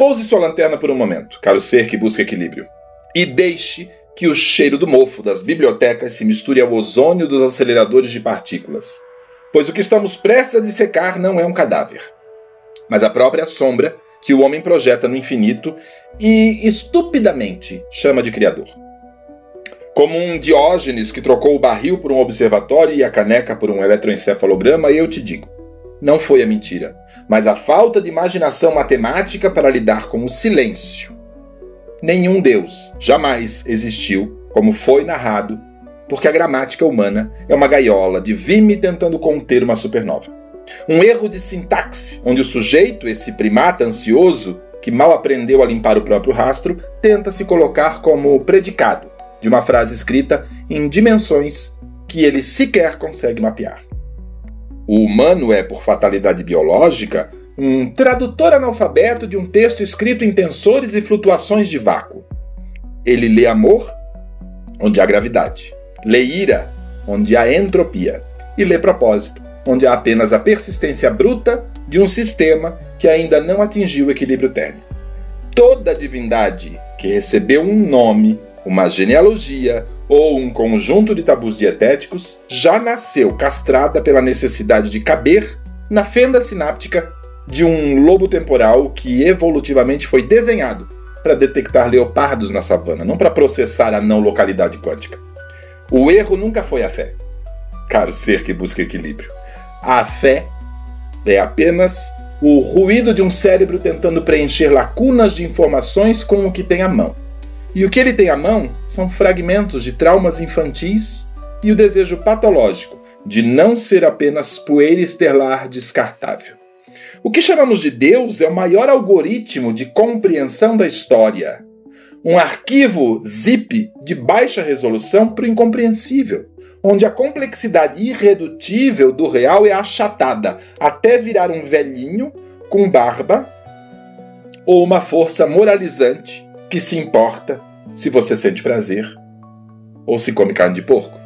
Pouse sua lanterna por um momento, caro ser que busca equilíbrio, e deixe que o cheiro do mofo das bibliotecas se misture ao ozônio dos aceleradores de partículas, pois o que estamos prestes a dissecar não é um cadáver, mas a própria sombra que o homem projeta no infinito e estupidamente chama de criador. Como um Diógenes que trocou o barril por um observatório e a caneca por um eletroencefalograma, eu te digo, não foi a mentira, mas a falta de imaginação matemática para lidar com o silêncio. Nenhum Deus jamais existiu, como foi narrado, porque a gramática humana é uma gaiola de vime tentando conter uma supernova. Um erro de sintaxe, onde o sujeito, esse primata ansioso, que mal aprendeu a limpar o próprio rastro, tenta se colocar como predicado de uma frase escrita em dimensões que ele sequer consegue mapear. O humano é, por fatalidade biológica, um tradutor analfabeto de um texto escrito em tensores e flutuações de vácuo. Ele lê amor, onde há gravidade, lê ira, onde há entropia, e lê propósito, onde há apenas a persistência bruta de um sistema que ainda não atingiu o equilíbrio térmico. Toda divindade que recebeu um nome, uma genealogia ou um conjunto de tabus dietéticos já nasceu castrada pela necessidade de caber na fenda sináptica de um lobo temporal que evolutivamente foi desenhado para detectar leopardos na savana, não para processar a não localidade quântica. O erro nunca foi a fé, caro ser que busca equilíbrio. A fé é apenas o ruído de um cérebro tentando preencher lacunas de informações com o que tem à mão. E o que ele tem à mão são fragmentos de traumas infantis e o desejo patológico de não ser apenas poeira estelar descartável. O que chamamos de Deus é o maior algoritmo de compreensão da história. Um arquivo zip de baixa resolução para o incompreensível, onde a complexidade irredutível do real é achatada até virar um velhinho com barba ou uma força moralizante que se importa se você sente prazer ou se come carne de porco.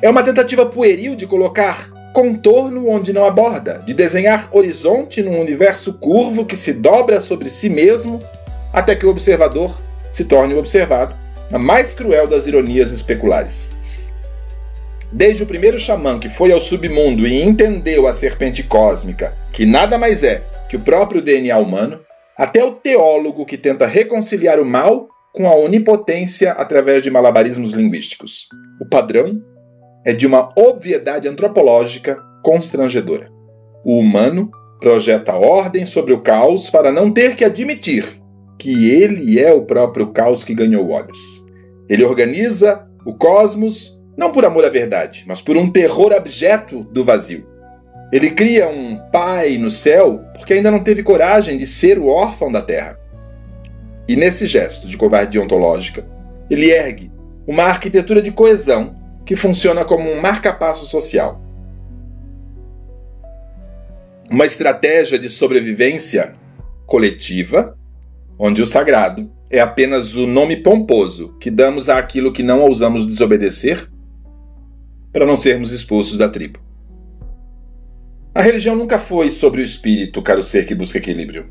É uma tentativa pueril de colocar contorno onde não há borda, de desenhar horizonte num universo curvo que se dobra sobre si mesmo até que o observador se torne o observado, a mais cruel das ironias especulares. Desde o primeiro xamã que foi ao submundo e entendeu a serpente cósmica, que nada mais é que o próprio DNA humano, até o teólogo que tenta reconciliar o mal com a onipotência através de malabarismos linguísticos. O padrão é de uma obviedade antropológica constrangedora. O humano projeta ordem sobre o caos para não ter que admitir que ele é o próprio caos que ganhou olhos. Ele organiza o cosmos não por amor à verdade, mas por um terror abjeto do vazio. Ele cria um pai no céu porque ainda não teve coragem de ser o órfão da terra. E nesse gesto de covardia ontológica, ele ergue uma arquitetura de coesão que funciona como um marca-passo social. Uma estratégia de sobrevivência coletiva, onde o sagrado é apenas o nome pomposo que damos àquilo que não ousamos desobedecer para não sermos expulsos da tribo. A religião nunca foi sobre o espírito, caro ser que busca equilíbrio.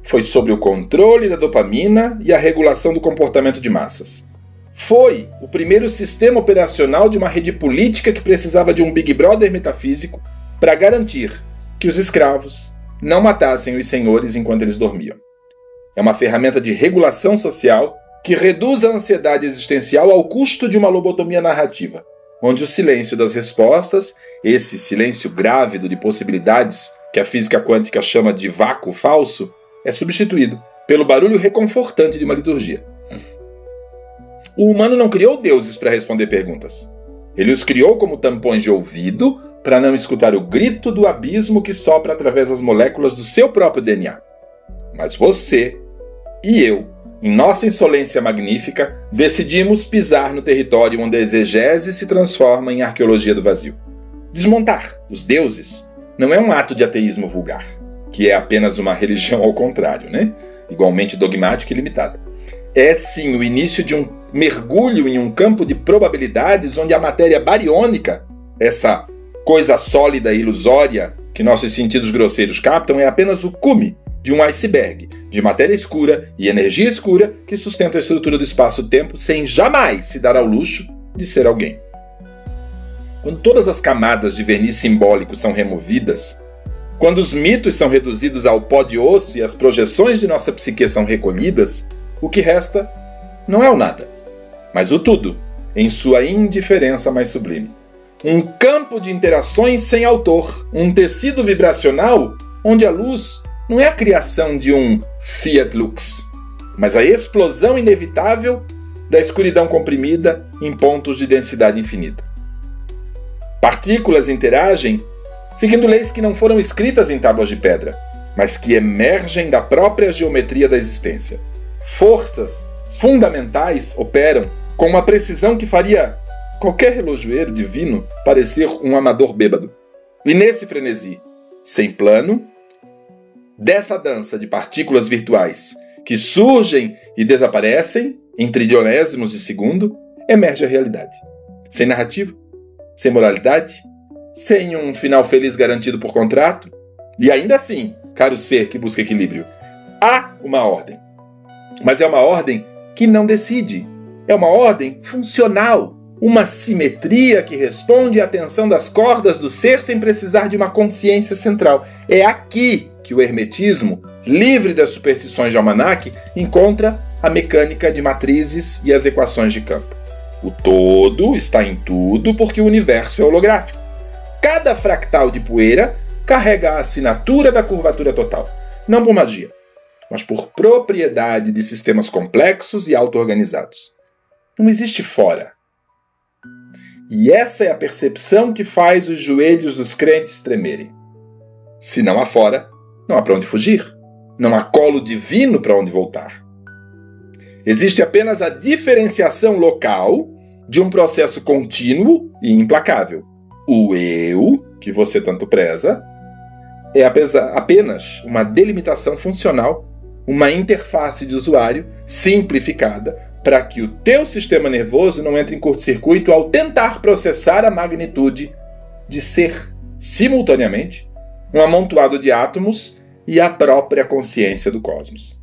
Foi sobre o controle da dopamina e a regulação do comportamento de massas. Foi o primeiro sistema operacional de uma rede política que precisava de um Big Brother metafísico para garantir que os escravos não matassem os senhores enquanto eles dormiam. É uma ferramenta de regulação social que reduz a ansiedade existencial ao custo de uma lobotomia narrativa, onde o silêncio das respostas, esse silêncio grávido de possibilidades que a física quântica chama de vácuo falso, é substituído pelo barulho reconfortante de uma liturgia. O humano não criou deuses para responder perguntas. Ele os criou como tampões de ouvido para não escutar o grito do abismo que sopra através das moléculas do seu próprio DNA. Mas você e eu, em nossa insolência magnífica, decidimos pisar no território onde a exegese se transforma em arqueologia do vazio. Desmontar os deuses não é um ato de ateísmo vulgar, que é apenas uma religião ao contrário, né? Igualmente dogmática e limitada. É sim o início de um mergulho em um campo de probabilidades onde a matéria bariônica, essa coisa sólida e ilusória que nossos sentidos grosseiros captam, é apenas o cume de um iceberg, de matéria escura e energia escura que sustenta a estrutura do espaço-tempo sem jamais se dar ao luxo de ser alguém. Quando todas as camadas de verniz simbólico são removidas, quando os mitos são reduzidos ao pó de osso e as projeções de nossa psique são recolhidas, o que resta não é o nada, mas o tudo, em sua indiferença mais sublime. Um campo de interações sem autor, um tecido vibracional onde a luz não é a criação de um Fiat Lux, mas a explosão inevitável da escuridão comprimida em pontos de densidade infinita. Partículas interagem seguindo leis que não foram escritas em tábuas de pedra, mas que emergem da própria geometria da existência. Forças fundamentais operam com uma precisão que faria qualquer relojoeiro divino parecer um amador bêbado. E nesse frenesi, sem plano, dessa dança de partículas virtuais que surgem e desaparecem em trilionésimos de segundo, emerge a realidade. Sem narrativa, sem moralidade, sem um final feliz garantido por contrato, e ainda assim, caro ser que busca equilíbrio, há uma ordem. Mas é uma ordem que não decide. É uma ordem funcional, uma simetria que responde à tensão das cordas do ser sem precisar de uma consciência central. É aqui que o hermetismo, livre das superstições de almanaque, encontra a mecânica de matrizes e as equações de campo. O todo está em tudo porque o universo é holográfico. Cada fractal de poeira carrega a assinatura da curvatura total, não por magia, mas por propriedade de sistemas complexos e auto-organizados. Não existe fora. E essa é a percepção que faz os joelhos dos crentes tremerem. Se não há fora, não há para onde fugir, não há colo divino para onde voltar. Existe apenas a diferenciação local de um processo contínuo e implacável. O eu, que você tanto preza, é apenas uma delimitação funcional, uma interface de usuário simplificada para que o teu sistema nervoso não entre em curto-circuito ao tentar processar a magnitude de ser, simultaneamente, um amontoado de átomos e a própria consciência do cosmos.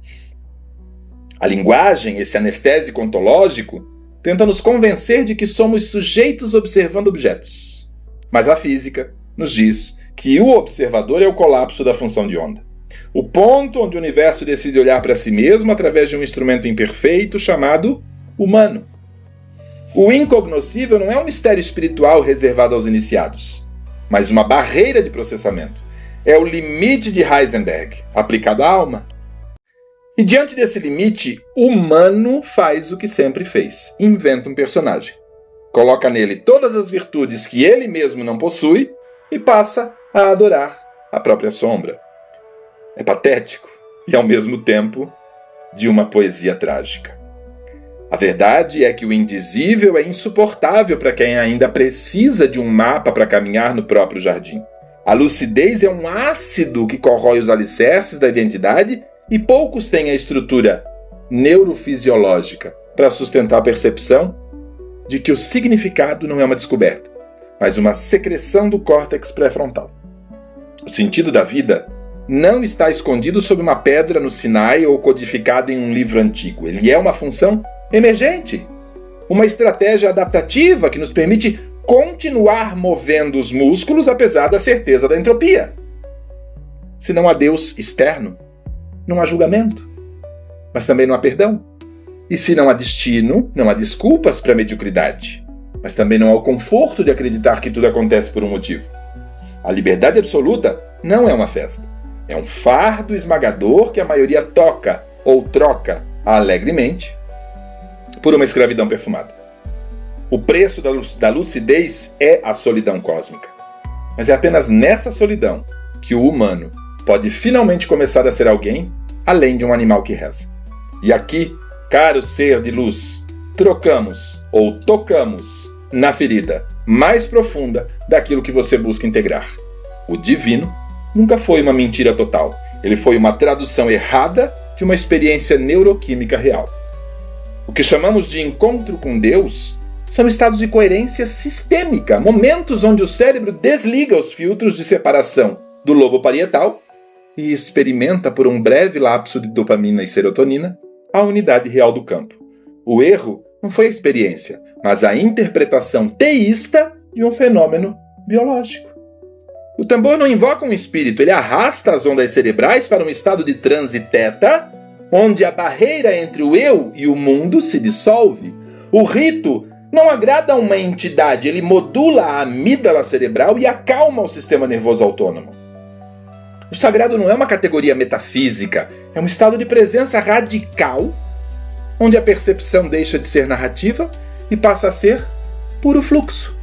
A linguagem, esse anestésico ontológico, tenta nos convencer de que somos sujeitos observando objetos. Mas a física nos diz que o observador é o colapso da função de onda. O ponto onde o universo decide olhar para si mesmo através de um instrumento imperfeito chamado humano. O incognoscível não é um mistério espiritual reservado aos iniciados, mas uma barreira de processamento. É o limite de Heisenberg, aplicado à alma. E diante desse limite, o humano faz o que sempre fez, inventa um personagem. Coloca nele todas as virtudes que ele mesmo não possui e passa a adorar a própria sombra. É patético e, ao mesmo tempo, de uma poesia trágica. A verdade é que o indizível é insuportável para quem ainda precisa de um mapa para caminhar no próprio jardim. A lucidez é um ácido que corrói os alicerces da identidade e poucos têm a estrutura neurofisiológica para sustentar a percepção de que o significado não é uma descoberta, mas uma secreção do córtex pré-frontal. O sentido da vida não está escondido sob uma pedra no Sinai ou codificado em um livro antigo. Ele é uma função emergente, uma estratégia adaptativa que nos permite continuar movendo os músculos apesar da certeza da entropia. Se não há Deus externo, não há julgamento, mas também não há perdão. E se não há destino, não há desculpas para a mediocridade, mas também não há o conforto de acreditar que tudo acontece por um motivo. A liberdade absoluta não é uma festa. É um fardo esmagador que a maioria toca ou troca alegremente por uma escravidão perfumada. O preço da lucidez é a solidão cósmica. Mas é apenas nessa solidão que o humano pode finalmente começar a ser alguém além de um animal que reza. E aqui, caro ser de luz, trocamos ou tocamos na ferida mais profunda daquilo que você busca integrar. O divino nunca foi uma mentira total. Ele foi uma tradução errada de uma experiência neuroquímica real. O que chamamos de encontro com Deus são estados de coerência sistêmica, momentos onde o cérebro desliga os filtros de separação do lobo parietal e experimenta por um breve lapso de dopamina e serotonina a unidade real do campo. O erro não foi a experiência, mas a interpretação teísta de um fenômeno biológico. O tambor não invoca um espírito, ele arrasta as ondas cerebrais para um estado de transe teta, onde a barreira entre o eu e o mundo se dissolve. O rito não agrada a uma entidade, ele modula a amígdala cerebral e acalma o sistema nervoso autônomo. O sagrado não é uma categoria metafísica, é um estado de presença radical, onde a percepção deixa de ser narrativa e passa a ser puro fluxo.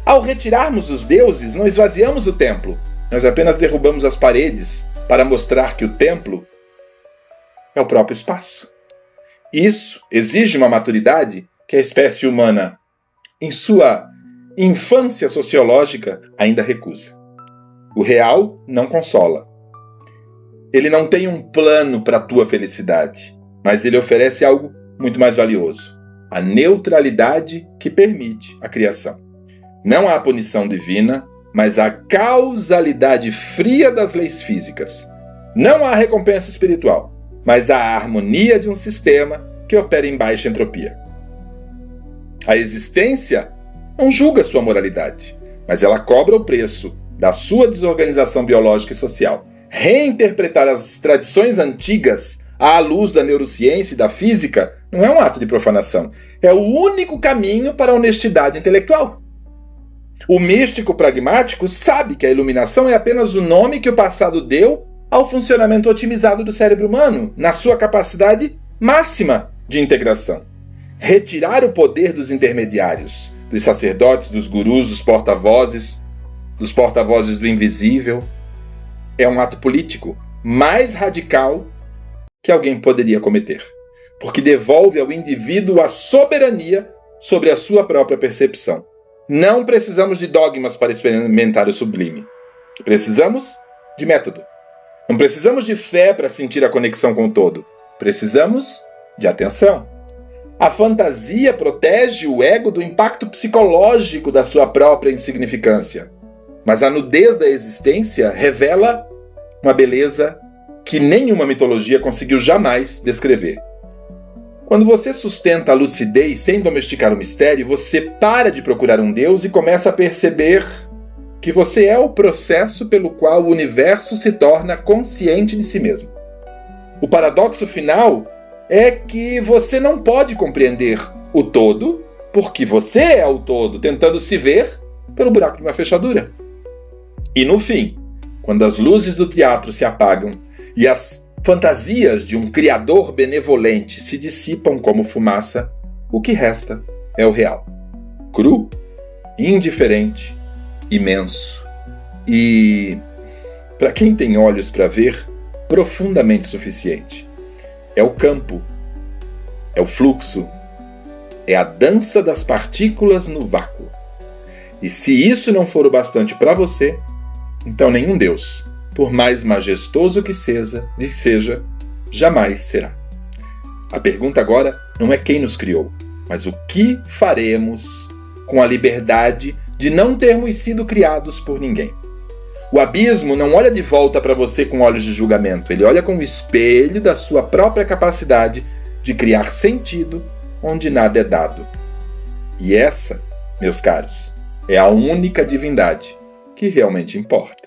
Ao retirarmos os deuses, não esvaziamos o templo, nós apenas derrubamos as paredes para mostrar que o templo é o próprio espaço. Isso exige uma maturidade que a espécie humana, em sua infância sociológica, ainda recusa. O real não consola. Ele não tem um plano para a tua felicidade, mas ele oferece algo muito mais valioso: a neutralidade que permite a criação. Não há punição divina, mas a causalidade fria das leis físicas. Não há recompensa espiritual, mas há a harmonia de um sistema que opera em baixa entropia. A existência não julga sua moralidade, mas ela cobra o preço da sua desorganização biológica e social. Reinterpretar as tradições antigas à luz da neurociência e da física não é um ato de profanação, é o único caminho para a honestidade intelectual. O místico pragmático sabe que a iluminação é apenas o nome que o passado deu ao funcionamento otimizado do cérebro humano, na sua capacidade máxima de integração. Retirar o poder dos intermediários, dos sacerdotes, dos gurus, dos porta-vozes do invisível, é um ato político mais radical que alguém poderia cometer, porque devolve ao indivíduo a soberania sobre a sua própria percepção. Não precisamos de dogmas para experimentar o sublime. Precisamos de método. Não precisamos de fé para sentir a conexão com o todo. Precisamos de atenção. A fantasia protege o ego do impacto psicológico da sua própria insignificância. Mas a nudez da existência revela uma beleza que nenhuma mitologia conseguiu jamais descrever. Quando você sustenta a lucidez sem domesticar o mistério, você para de procurar um Deus e começa a perceber que você é o processo pelo qual o universo se torna consciente de si mesmo. O paradoxo final é que você não pode compreender o todo, porque você é o todo, tentando se ver pelo buraco de uma fechadura. E no fim, quando as luzes do teatro se apagam e as fantasias de um criador benevolente se dissipam como fumaça, o que resta é o real. Cru, indiferente, imenso e, para quem tem olhos para ver, profundamente suficiente. É o campo, é o fluxo, é a dança das partículas no vácuo. E se isso não for o bastante para você, então nenhum Deus, por mais majestoso que seja, jamais será. A pergunta agora não é quem nos criou, mas o que faremos com a liberdade de não termos sido criados por ninguém. O abismo não olha de volta para você com olhos de julgamento, ele olha com o espelho da sua própria capacidade de criar sentido onde nada é dado. E essa, meus caros, é a única divindade que realmente importa.